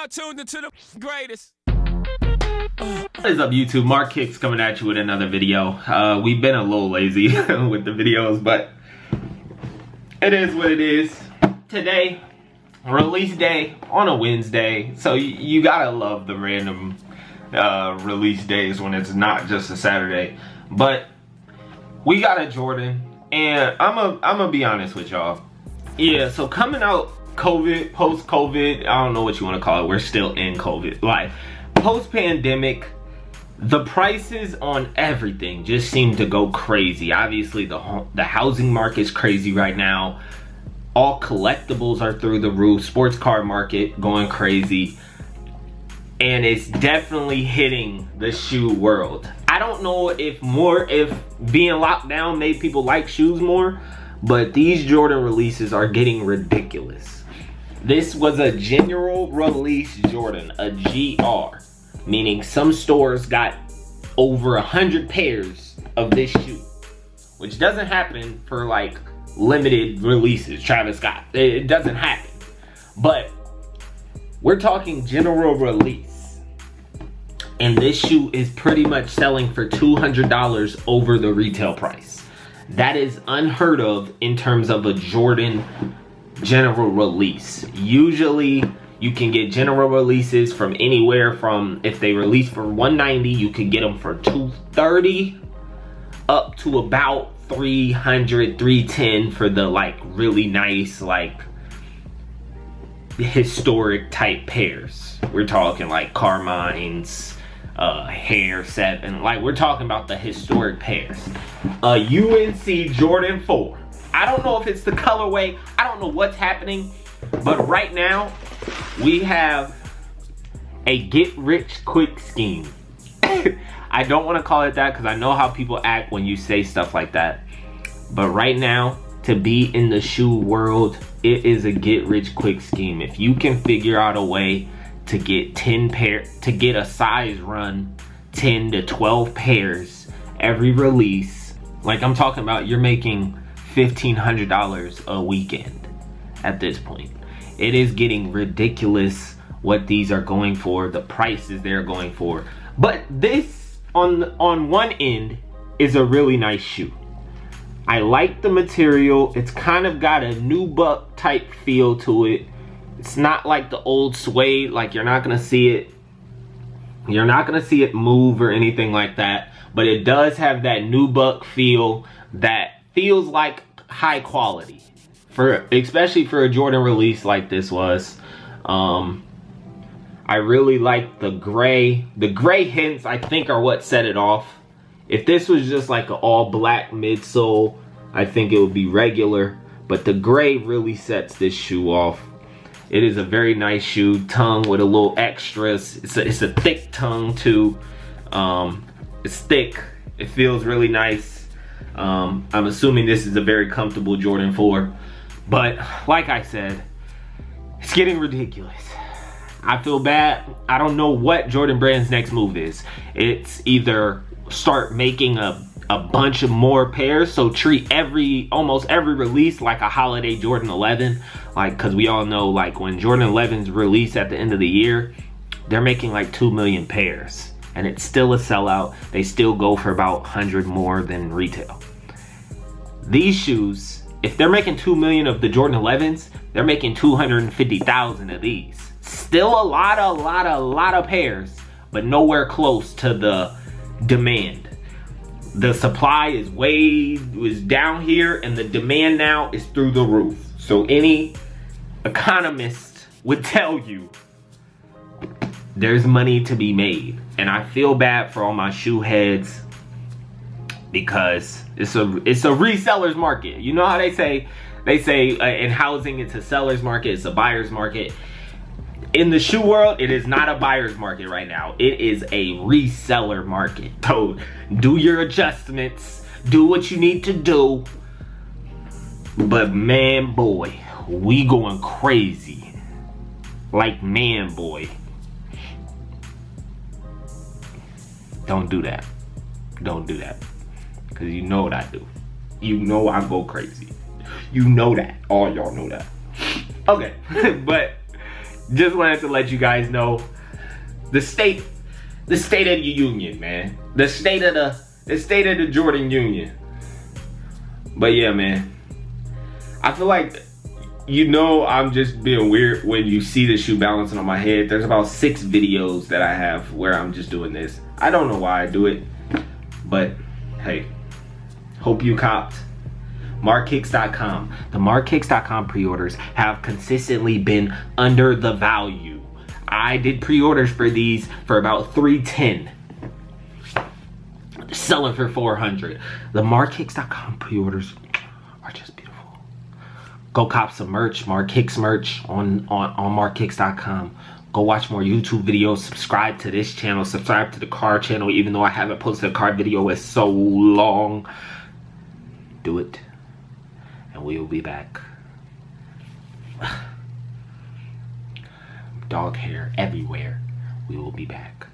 now tuned into the greatest. What is up, YouTube? Mark Hicks coming at you with another video. We've been a little lazy with the videos, but it is what it is. Today, release day on a Wednesday, so you gotta love the random release days when it's not just a Saturday. But we got a Jordan, and I'm gonna be honest with y'all. Yeah, so coming out COVID, post-COVID, I don't know what you want to call it. We're still in COVID. Like, post-pandemic, the prices on everything just seem to go crazy. Obviously, the housing market's crazy right now. All collectibles are through the roof. Sports car market going crazy. And it's definitely hitting the shoe world. I don't know if being locked down made people like shoes more, but these Jordan releases are getting ridiculous. This was a general release Jordan, a GR, meaning some stores got over 100 pairs of this shoe, which doesn't happen for like limited releases. Travis Scott, it doesn't happen. But we're talking general release, and this shoe is pretty much selling for $200 over the retail price. That is unheard of in terms of a Jordan general release. Usually you can get general releases from anywhere from, if they release for $190, you can get them for $230 up to about $300, $310 for the like really nice, like historic type pairs. We're talking like Carmine's, Hair 7, like we're talking about the historic pairs. UNC Jordan 4. I don't know if it's the colorway, I don't know what's happening, but right now we have a get rich quick scheme. I don't want to call it that because I know how people act when you say stuff like that, but right now, to be in the shoe world, it is a get rich quick scheme. If you can figure out a way to get 10 pair, to get a size run 10 to 12 pairs every release, like I'm talking about, you're making $1,500 a weekend at this point. It is getting ridiculous what these are going for, the prices they're going for. But this, on one end, is a really nice shoe. I like the material. It's kind of got a nubuck type feel to it. It's not like the old suede, like you're not gonna see it move or anything like that, but it does have that nubuck feel that feels like high quality, especially for a Jordan release like this was. I really like the gray. The gray hints, I think, are what set it off. If this was just like an all black midsole, I think it would be regular, but the gray really sets this shoe off. It is a very nice shoe, tongue with a little extras. It's a thick tongue too. It's thick. It feels really nice. I'm assuming this is a very comfortable Jordan 4, but like I said, it's getting ridiculous. I feel bad. I don't know what Jordan Brand's next move is. It's either start making a bunch of more pairs, so treat almost every release like a holiday Jordan 11, like, because we all know, like, when Jordan 11s release at the end of the year, they're making like 2 million pairs, and it's still a sellout. They still go for about 100 more than retail. These shoes, if they're making 2 million of the Jordan 11s, they're making 250,000 of these. Still a lot of pairs, but nowhere close to the demand. The supply was down here, and the demand now is through the roof. So any economist would tell you there's money to be made. And I feel bad for all my shoe heads, because it's a reseller's market. You know how they say in housing it's a seller's market, it's a buyer's market. In the shoe world, it is not a buyer's market right now. It is a reseller market. So do your adjustments, do what you need to do. But man, boy, we going crazy. Like, man, boy. Don't do that. Don't do that. Because you know what I do. You know I go crazy. You know that. All y'all know that. Okay. But just wanted to let you guys know the state of the union, man. The state of the Jordan Union. But yeah, man. I feel like, you know, I'm just being weird when you see the shoe balancing on my head. There's about 6 videos that I have where I'm just doing this. I don't know why I do it, but hey, hope you copped. MarkKicks.com. The MarkKicks.com pre-orders have consistently been under the value. I did pre-orders for these for about $310. Selling for $400. The MarkKicks.com pre-orders are just beautiful. Go cop some merch, MarkKicks merch on MarkKicks.com. Go watch more YouTube videos. Subscribe to this channel. Subscribe to the car channel, even though I haven't posted a car video in so long. Do it. And we will be back. Dog hair everywhere. We will be back.